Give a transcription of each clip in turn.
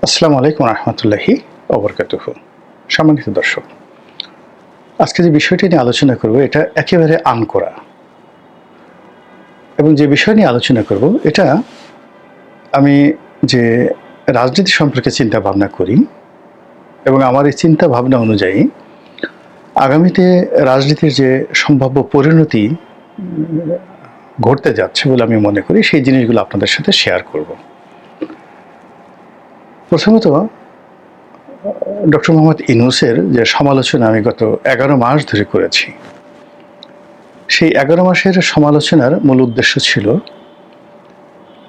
আসসালামু আলাইকুম রহমতুল্লাহি ওবরকাতুহু। সম্মানিত দর্শক, আজকে যে বিষয়টি নিয়ে আলোচনা করব এটা একেবারে আনকোরা, এবং যে বিষয় নিয়ে আলোচনা করব এটা আমি যে রাজনীতি সম্পর্কে চিন্তা ভাবনা করি এবং আমার এই চিন্তা ভাবনা অনুযায়ী আগামীতে রাজনীতির যে সম্ভাব্য পরিণতি ঘটতে যাচ্ছে বলে আমি মনে করি, সেই জিনিসগুলো আপনাদের সাথে শেয়ার করব। প্রথমত, ডক্টর মোহাম্মদ ইউনূসের যে সমালোচনা আমি গত 11 মাস ধরে করেছি, সেই 11 মাসের সমালোচনার মূল উদ্দেশ্য ছিল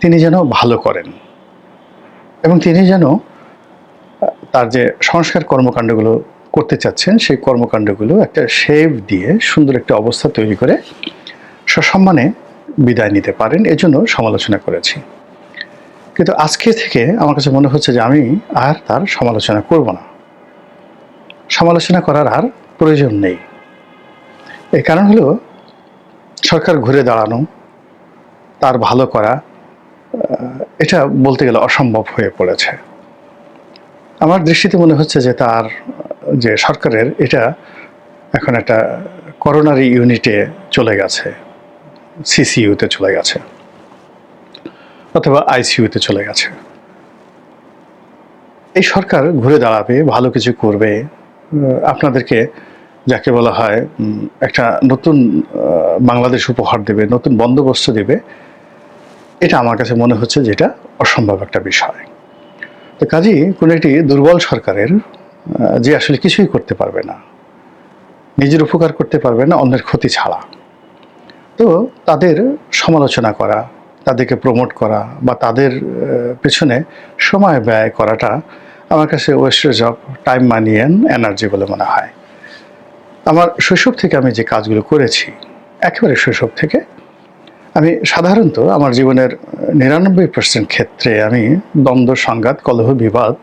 তিনি যেন ভালো করেন এবং তিনি যেন তার যে সংস্কার কর্মকাণ্ডগুলো করতে চাচ্ছেন সেই কর্মকাণ্ডগুলো একটা শেপ দিয়ে সুন্দর একটা অবস্থা তৈরি করে সসম্মানে বিদায় নিতে পারেন, এজন্য সমালোচনা করেছি। কিন্তু আজকে থেকে আমার কাছে মনে হচ্ছে যে আমি আর তার সমালোচনা করব না, সমালোচনা করার আর প্রয়োজন নেই। এই কারণ হলো, সরকার ঘুরে দাঁড়ানো, তার ভালো করা, এটা বলতে গেলে অসম্ভব হয়ে পড়েছে। আমার দৃষ্টিতে মনে হচ্ছে যে তার যে সরকারের এটা এখন একটা করোনারি ইউনিটে চলে গেছে, সিসিইউতে চলে গেছে অথবা আইসিইউতে চলে গেছে। এই সরকার ঘুরে দাঁড়াবে, ভালো কিছু করবে, আপনাদেরকে যাকে বলা হয় একটা নতুন বাংলাদেশ উপহার দেবে, নতুন বন্দোবস্ত দেবে, এটা আমার কাছে মনে হচ্ছে যে এটা অসম্ভব একটা বিষয়। তো কাজেই কোনো একটি দুর্বল সরকারের যে আসলে কিছুই করতে পারবে না, নিজের উপকার করতে পারবে না অন্যের ক্ষতি ছাড়া, তো তাদের সমালোচনা করা, তাদেরকে প্রমোট করা বা তাদের পেছনে সময় ব্যয় করাটা আমার কাছে wastage of time, money and energy বলে মনে হয়। আমার শৈশব থেকে আমি যে কাজগুলো করেছি, একেবারে শৈশব থেকে আমি সাধারণত আমার জীবনের 99% ক্ষেত্রে আমি দ্বন্দ্ব, সংঘাত, কলহ, বিবাদ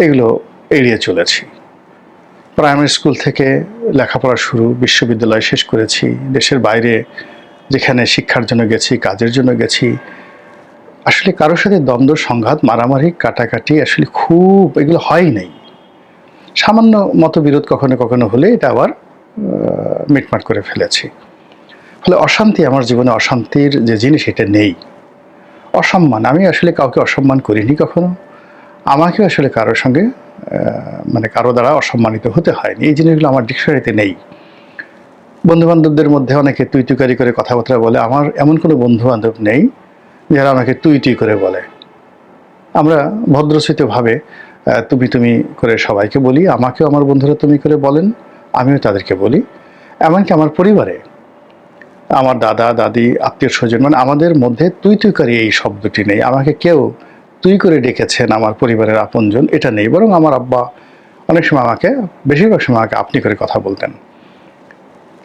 এগুলো এড়িয়ে চলেছি। প্রাইমারি স্কুল থেকে লেখাপড়া শুরু, বিশ্ববিদ্যালয় শেষ করেছি, দেশের বাইরে যেখানে শিক্ষার জন্য গেছি, কাজের জন্য গেছি, আসলে কারোর সাথে দ্বন্দ্ব, সংঘাত, মারামারি, কাটাকাটি আসলে খুব এগুলো হয় নাই। সামান্য মতবিরোধ কখনো কখনো হলে এটা আবার মিটমাট করে ফেলেছি। ফলে অশান্তি, আমার জীবনে অশান্তির যে জিনিস এটা নেই। অসম্মান, আমি আসলে কাউকে অসম্মান করিনি কখনো, আমাকেও আসলে কারোর সঙ্গে কারো দ্বারা অসম্মানিত হতে হয়নি। এই জিনিসগুলো আমার ডিকশনারিতে নেই। বন্ধুবান্ধবদের মধ্যে অনেকে তুই তুকারি করে কথাবার্তা বলে, আমার এমন কোনো বন্ধুবান্ধব নেই যারা আমাকে তুই তুই করে বলে। আমরা ভদ্রচিতভাবে তুমি তুমি করে সবাইকে বলি, আমাকেও আমার বন্ধুরা তুমি করে বলেন, আমিও তাদেরকে বলি। এমনকি আমার পরিবারে আমার দাদা দাদি, আত্মীয় স্বজন, আমাদের মধ্যে তুই তুইকারি এই শব্দটি নেই। আমাকে কেউ তুই করে ডেকেছেন আমার পরিবারের আপনজন, এটা নেই। বরং আমার আব্বা অনেক সময় আমাকে, বেশিরভাগ সময় আমাকে আপনি করে কথা বলতেন।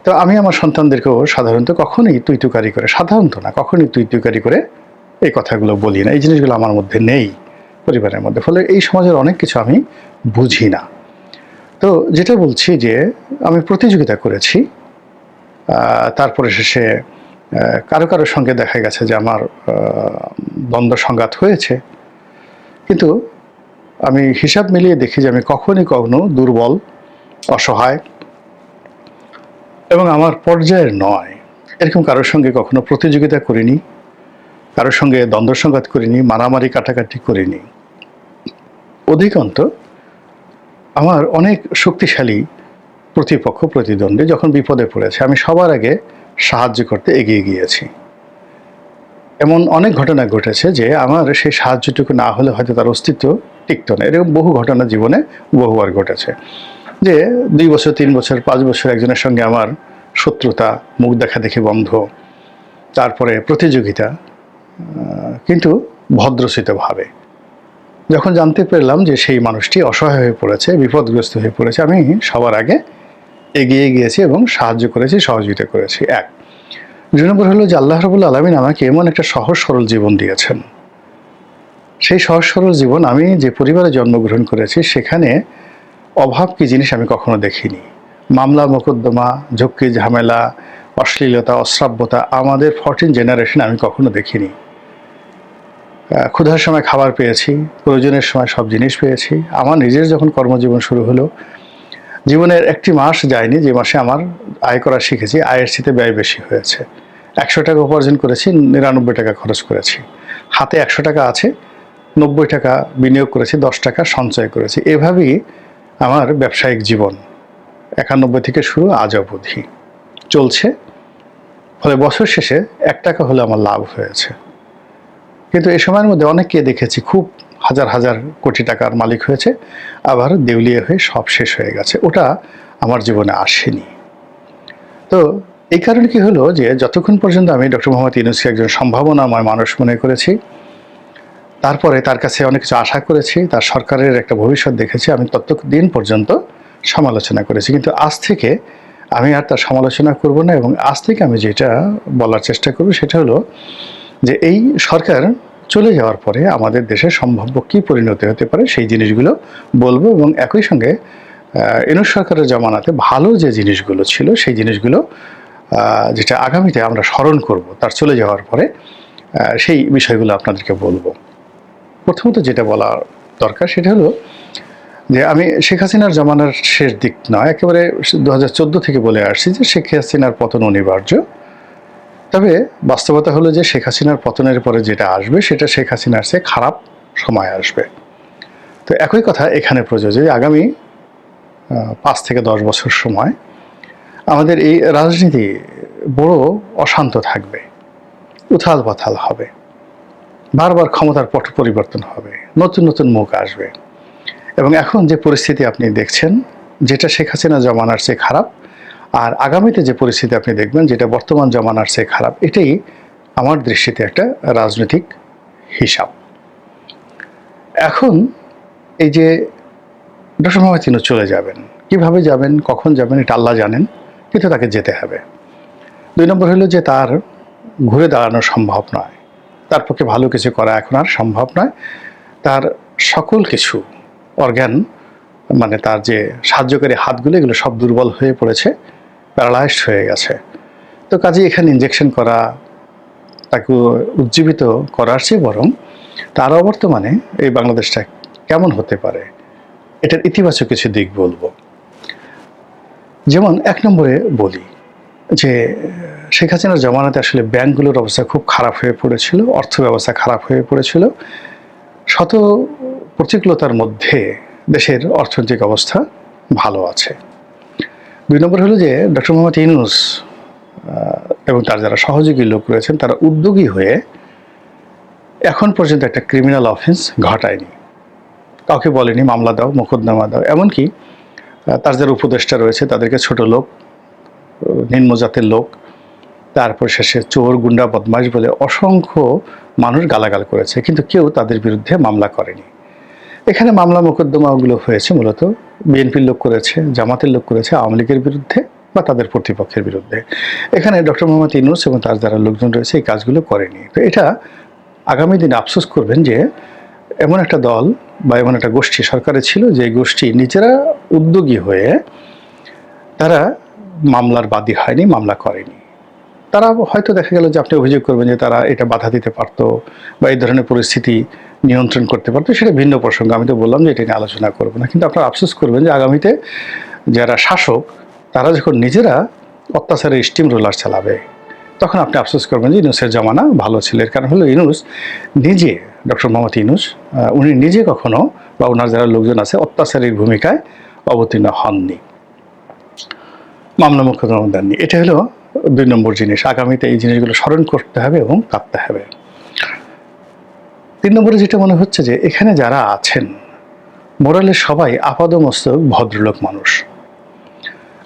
তো আমি আমার সন্তানদেরকেও সাধারণত কখনোই তুই তুকারি করে, সাধারণত না, কখনোই তুই তুকারি করে এই কথাগুলো বলি না। এই জিনিসগুলো আমার মধ্যে নেই পরিবারের মধ্যে। ফলে এই সমাজের অনেক কিছু আমি বুঝি না। তো যেটা বলছি যে আমি প্রতিযোগিতা করেছি, তারপরে শেষে কারো কারোর সঙ্গে দেখা গেছে যে আমার দ্বন্দ্ব সংঘাত হয়েছে, কিন্তু আমি হিসাব মিলিয়ে দেখি যে আমি কখনো দুর্বল, অসহায় এবং আমার পর্যায়ের নয় এরকম কারোর সঙ্গে কখনো প্রতিযোগিতা করিনি, কারোর সঙ্গে দ্বন্দ্ব সংঘাত করিনি, মারামারি কাটাকাটি করিনি। অধিকন্ত আমার অনেক শক্তিশালী প্রতিপক্ষ, প্রতিদ্বন্দ্বী যখন বিপদে পড়েছে, আমি সবার আগে সাহায্য করতে এগিয়ে গিয়েছি। এমন অনেক ঘটনা ঘটেছে যে আমার সেই সাহায্যটুকু না হলে হয়তো তার অস্তিত্ব টিকত না। এরকম বহু ঘটনা জীবনে বহুবার ঘটেছে যে 2 বছর, 3 বছর, 5 বছর একজনের সঙ্গে আমার শত্রুতা, মুখ দেখা দেখি বন্ধ, তারপরে প্রতিযোগিতা, কিন্তু ভদ্রচিতভাবে। যখন জানতে পারলাম যে সেই মানুষটি অসহায় হয়ে পড়েছে, বিপদগ্রস্ত হয়ে পড়েছে, আমি সবার আগে এগিয়ে গিয়েছি এবং সাহায্য করেছি, সহযোগিতা করেছি। 1 2 নম্বর হলো যে আল্লাহ রাব্বুল আলামিন আমাকে এমন একটা সহজ সরল জীবন দিয়েছেন। সেই সহজ সরল জীবন, আমি যে পরিবারে জন্মগ্রহণ করেছি সেখানে অভাব কি জিনিস আমি কখনো দেখিনি। মামলা মোকদ্দমা, ঝক্কি ঝামেলা, অশ্লীলতা, অশ্রাব্যতা আমাদের 14 জেনারেশন আমি কখনো দেখিনি। ক্ষুধার সময় খাবার পেয়েছি, প্রয়োজনের সময় সব জিনিস পেয়েছি। আমার নিজের যখন কর্মজীবন শুরু হলো, জীবনের একটি মাস যায়নি যে মাসে আমার আয় করা শিখেছি আয়ের চেয়ে ব্যয় বেশি হয়েছে। ১০০ টাকা উপার্জন করেছি, ৯৯ টাকা খরচ করেছি। হাতে ১০০ টাকা আছে, ৯০ টাকা বিনিয়োগ করেছি, ১০ টাকা সঞ্চয় করেছি। এভাবেই আমার ব্যবসায়িক জীবন ৯১ থেকে শুরু আজ অবধি চলছে। ফলে বছর শেষে ১ টাকা হলে আমার লাভ হয়েছে। কিন্তু এই সময়ের মধ্যে অনেককে দেখেছি খুব হাজার হাজার কোটি টাকার মালিক হয়েছে, আবার দেউলিয়া হয়ে সব শেষ হয়ে গেছে। ওটা আমার জীবনে আসেনি। তো এই কারণে কি হলো যে যতক্ষণ পর্যন্ত আমি ডক্টর মোহাম্মদ ইউনূসকে একজন সম্ভাবনাময় মানুষ মনে করেছি, তারপরে তার কাছে অনেক কিছু আশা করেছি, তার সরকারের একটা ভবিষ্যৎ দেখেছি, আমি ততদিন পর্যন্ত সমালোচনা করেছি। কিন্তু আজ থেকে আমি আর তার সমালোচনা করব না, এবং আজ থেকে আমি যেটা বলার চেষ্টা করব সেটা হলো যে এই সরকার চলে যাওয়ার পরে আমাদের দেশে সম্ভাব্য কী পরিণতি হতে পারে সেই জিনিসগুলো বলবো, এবং একই সঙ্গে ইউনূস সরকারের জমানাতে ভালো যে জিনিসগুলো ছিল সেই জিনিসগুলো যেটা আগামীতে আমরা স্মরণ করব তার চলে যাওয়ার পরে, সেই বিষয়গুলো আপনাদেরকে বলবো। প্রথমত যেটা বলা দরকার সেটা হলো যে আমি শেখ হাসিনার জমানার শেষ দিক নয়, একেবারে 2014 থেকে বলে আসছি যে শেখ হাসিনার পতন অনিবার্য। তবে বাস্তবতা হলো যে শেখ হাসিনার পতনের পরে যেটা আসবে সেটা শেখ হাসিনার চেয়ে খারাপ সময় আসবে। তো একই কথা এখানে প্রযোজ্য, আগামী 5 থেকে 10 বছর সময় আমাদের এই রাজনীতি বড় অশান্ত থাকবে, উথাল পাথাল হবে, বারবার ক্ষমতার পট পরিবর্তন হবে, নতুন নতুন মুখ আসবে। এবং এখন যে পরিস্থিতি আপনি দেখছেন যেটা শেখ হাসিনা জমানার চেয়ে খারাপ, আর আগামীতে যে পরিস্থিতি আপনি দেখবেন যেটা বর্তমান জমানার চেয়ে খারাপ, এটাই আমার দৃষ্টিতে একটা রাজনৈতিক হিসাব। এখন এই যে ডক্টর মোহাম্মদ ইউনূস চলে যাবেন, কিভাবে যাবেন, কখন যাবেন এটা আল্লাহ জানেন, কিন্তু তাকে যেতে হবে। 2 নম্বর হলো যে তার ঘুরে দাঁড়ানো সম্ভব নয়, তার পক্ষে ভালো কিছু করা এখন আর সম্ভব নয়। তার সকল কিছু অর্গান, মানে তার যে সাহায্যকারী হাতগুলো, এগুলো সব দুর্বল হয়ে পড়েছে, প্যারালাইজড হয়ে গেছে। তো কাজে এখানে ইনজেকশন করা, তাকে উজ্জীবিত করার চেয়ে বরং তার অবর্তমানে এই বাংলাদেশটা কেমন হতে পারে এটার ইতিবাচক কিছু দিক বলবো। যেমন 1 নম্বরে বলি যে শেখ হাসিনার জমানাতে আসলে ব্যাংকগুলোর অবস্থা খুব খারাপ হয়ে পড়েছিল, অর্থ ব্যবস্থা খারাপ হয়ে পড়েছিল। শত প্রতিকূলতার মধ্যে দেশের অর্থনৈতিক অবস্থা ভালো আছে। 2 নম্বর হলো যে ডক্টর মোহাম্মদ ইউনূস এবং তার যারা সহযোগী লোক রয়েছেন তারা উদ্যোগী হয়ে এখন পর্যন্ত একটা ক্রিমিনাল অফেন্স ঘটায়নি, কাউকে বলেনি মামলা দাও, মোকদ্দমা দাও। এমনকি তার যারা উপদেষ্টা রয়েছে তাদেরকে ছোট লোক, নিম্নজাতের লোক, তারপর শেষে চোর, গুন্ডা, বদমাইশ বলে অসংখ্য মানুষ গালাগাল করেছে, কিন্তু কেউ তাদের বিরুদ্ধে মামলা করেনি। এখানে মামলা মোকদ্দমাগুলো হয়েছে মূলত বিএনপির লোক করেছে, জামাতের লোক করেছে, আওয়ামী লীগের বিরুদ্ধে বা তাদের প্রতিপক্ষের বিরুদ্ধে। এখানে ডক্টর মোহাম্মদ ইউনূস এবং তার যারা লোকজন রয়েছে এই কাজগুলো করেনি। তো এটা আগামী দিনে আফসোস করবেন যে এমন একটা দল বা এমন একটা গোষ্ঠী সরকারে ছিল যে গোষ্ঠী নিজেরা উদ্যোগী হয়ে তারা মামলার বাদী হয়নি, মামলা করেনি। তারা হয়তো দেখা গেল যে আপনি অভিযোগ করবেন যে তারা এটা বাধা দিতে পারতো বা এই ধরনের পরিস্থিতি নিয়ন্ত্রণ করতে পারতো, সেটা ভিন্ন প্রসঙ্গ। আমি তো বললাম যে এটা নিয়ে আলোচনা করবো না, কিন্তু আপনারা আফসোস করবেন যে আগামীতে যারা শাসক তারা যখন নিজেরা অত্যাচারের স্টিম রোলার চালাবে তখন আপনি আফসোস করবেন যে ইউনূসের জমানা ভালো ছিল। এর কারণ হলো ইউনূস নিজে, ডক্টর মোহাম্মদ ইউনূস উনি নিজে কখনো বা ওনার যারা লোকজন আছে অত্যাচারের ভূমিকায় অবতীর্ণ হননি, মামলা মোকদ্দমা দেননি। এটা হলো 2 নম্বর জিনিস। আগামীতে এই জিনিসগুলো স্মরণ করতে হবে এবং কাঁদতে হবে। 3 নম্বরে যেটা মনে হচ্ছে যে এখানে যারা আছেন মোরালে সবাই আপাদমস্তক ভদ্রলোক মানুষ।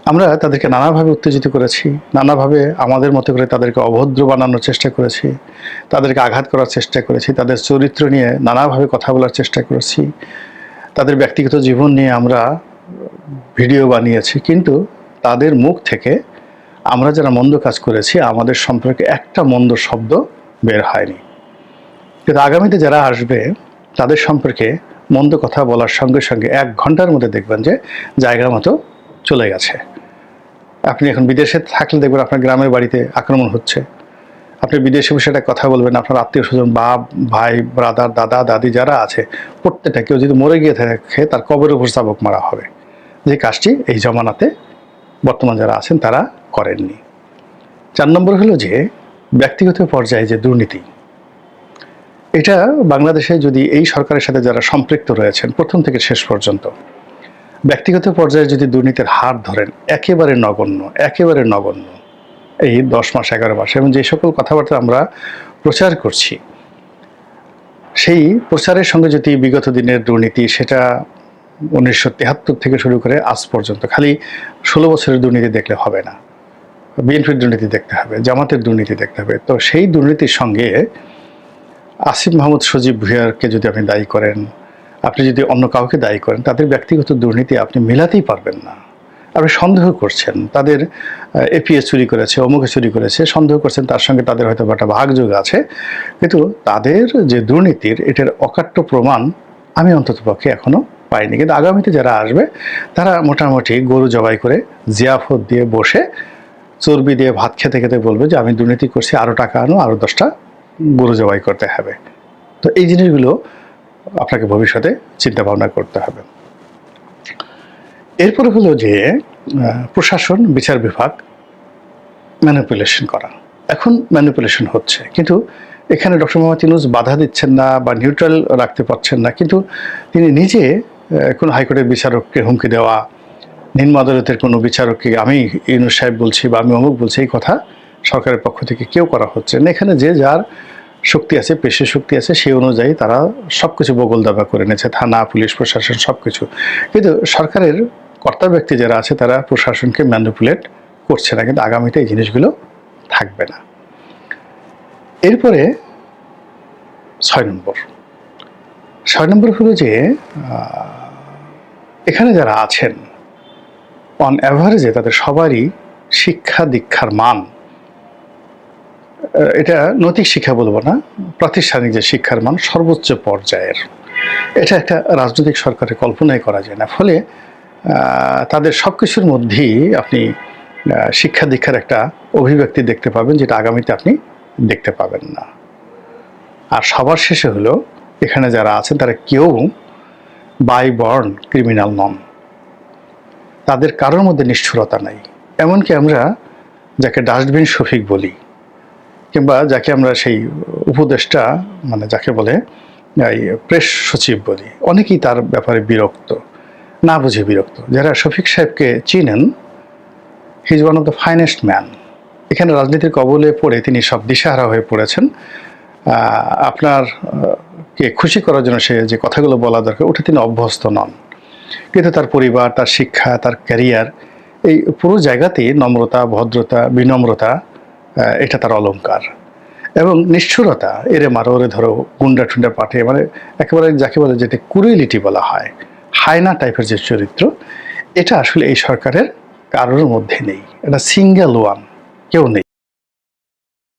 আমরা তাদেরকে নানাভাবে উত্তেজিত করেছি, নানাভাবে আমাদের মতো করে তাদেরকে অভদ্র বানানোর চেষ্টা করেছি, তাদেরকে আঘাত করার চেষ্টা করেছি, তাদের চরিত্র নিয়ে নানাভাবে কথা বলার চেষ্টা করেছি, তাদের ব্যক্তিগত জীবন নিয়ে আমরা ভিডিও বানিয়েছি, কিন্তু তাদের মুখ থেকে আমরা যারা মন্দ কাজ করেছি আমাদের সম্পর্কে একটা মন্দ শব্দ বের হয়নি। কিন্তু আগামীতে যারা আসবে তাদের সম্পর্কে মন্দ কথা বলার সঙ্গে সঙ্গে 1 ঘন্টার মধ্যে দেখবেন যে জায়গা মতো চলে গেছে। আপনি এখন বিদেশে থাকলে দেখবেন আপনার গ্রামের বাড়িতে আক্রমণ হচ্ছে, আপনি বিদেশে বসে একটা কথা বলবেন, আপনার আত্মীয় স্বজন, বাপ ভাই, ব্রাদার, দাদা দাদি যারা আছে প্রত্যেকটা কেউ যদি মরে গিয়ে থাকে তার কবরের উপর চাবুক মারা হবে। যে কাজটি এই জমানাতে বর্তমান যারা আছেন তারা করেননি। 4 নম্বর হলো যে ব্যক্তিগত পর্যায়ে যে দুর্নীতি, এটা বাংলাদেশে যদি এই সরকারের সাথে যারা সম্পৃক্ত রয়েছেন প্রথম থেকে শেষ পর্যন্ত, ব্যক্তিগত পর্যায়ে যদি দুর্নীতির হার ধরেন একেবারে নগণ্য, একেবারে নগণ্য। এই 10 মাস 11 মাস এবং যে সকল কথাবার্তা আমরা প্রচার করছি, সেই প্রচারের সঙ্গে যদি বিগত দিনের দুর্নীতি, সেটা 1973 থেকে শুরু করে আজ পর্যন্ত খালি 16 বছরের দুর্নীতি দেখলে হবে না। বিএনপির দুর্নীতি দেখতে হবে, জামাতের দুর্নীতি দেখতে হবে। তো সেই দুর্নীতির সঙ্গে আসিফ মাহমুদ সজীব ভুঁইয়াকে যদি আপনি দায়ী করেন, আপনি যদি অন্য কাউকে দায়ী করেন, তাদের ব্যক্তিগত দুর্নীতি আপনি মেলাতেই পারবেন না। আপনি সন্দেহ করছেন তাদের এপিএস চুরি করেছে, অমুকে চুরি করেছে, সন্দেহ করছেন তার সঙ্গে তাদের হয়তো একটা ভাগযোগ আছে, কিন্তু তাদের যে দুর্নীতির এটার অকাট্য প্রমাণ আমি অন্ততপক্ষে এখনো পাইনি। কিন্তু আগামীতে যারা আসবে তারা মোটামুটি গরু জবাই করে জিয়াফত দিয়ে বসে চর্বি দিয়ে ভাত খেতে খেতে বলবে যে আমি দুর্নীতি করছি, আরও টাকা আনো, আরও 10টা গরু জবাই করতে হবে। তো এই জিনিসগুলো আপনাকে ভবিষ্যতে চিন্তা ভাবনা করতে হবে। এরপরে হলো যে প্রশাসন, বিচার বিভাগ ম্যানিপুলেশন করা। এখন ম্যানিপুলেশন হচ্ছে, কিন্তু এখানে ডক্টর মোহাম্মদ ইউনূস বাধা দিচ্ছেন না বা নিউট্রাল রাখতে পারছেন না, কিন্তু তিনি নিজে কোনো হাইকোর্টের বিচারককে হুমকি দেওয়া, নিম্ন আদালতের কোনো বিচারককে আমি ইউনূস সাহেব বলছি বা আমি অমুক বলছি, এই কথা সরকারের পক্ষ থেকে কেউ করা হচ্ছে না। এখানে যে যার শক্তি আছে, পেশি শক্তি আছে, সেই অনুযায়ী তারা সব কিছু বগল দাবা করে নিয়েছে, থানা, পুলিশ, প্রশাসন সব কিছু। কিন্তু সরকারের কর্তা ব্যক্তি যারা আছে তারা প্রশাসনকে ম্যানিপুলেট করছে না, কিন্তু আগামীতে এই জিনিসগুলো থাকবে না। এরপরে 6 নম্বর হলো যে এখানে যারা আছেন অন অ্যাভারেজে তাদের সবারই শিক্ষা দীক্ষার মান, এটা নৈতিক শিক্ষা বলবো না, প্রাতিষ্ঠানিক যে শিক্ষার মান সর্বোচ্চ পর্যায়ের, এটা একটা রাজনৈতিক সরকারের কল্পনাই করা যায় না। ফলে তাদের সব কিছুর মধ্যেই আপনি শিক্ষা দীক্ষার একটা অভিব্যক্তি দেখতে পাবেন, যেটা আগামীতে আপনি দেখতে পাবেন না। আর সবার শেষে হলো এখানে যারা আছেন তারা কেউ বাই বর্ন ক্রিমিনাল নন, তাদের কারোর মধ্যে নিষ্ঠুরতা নাই। এমনকি আমরা যাকে ডাস্টবিন শফিক বলি, কিংবা যাকে আমরা সেই উপদেষ্টা মানে যাকে বলে এই প্রেস সচিব বলি, অনেকেই তার ব্যাপারে বিরক্ত, না বুঝে বিরক্ত। যারা শফিক সাহেবকে চিনেন, he is one of the finest man. এখানে রাজনীতির কবলে পড়ে তিনি সব দিশাহারা হয়ে পড়েছেন। আপনার কে খুশি করার জন্য সে যে কথাগুলো বলা দরকার ওটা তিনি অভ্যস্ত নন, কিন্তু তার পরিবার, তার শিক্ষা, তার ক্যারিয়ার, এই পুরো জায়গাতেই নম্রতা, ভদ্রতা, বিনম্রতা এটা তার অলংকার। এবং নিষ্ঠুরতা, এরে মারো, ওরে ধরো, গুন্ডা টুন্ডা পাঠিয়ে, মানে একেবারে যাকে বলে যেটা কুরিলিটি বলা হয়, হায়না টাইপের যে চরিত্র, এটা আসলে এই সরকারের কারোর মধ্যে নেই। এটা সিঙ্গেল ওয়ান, কেউ নেই।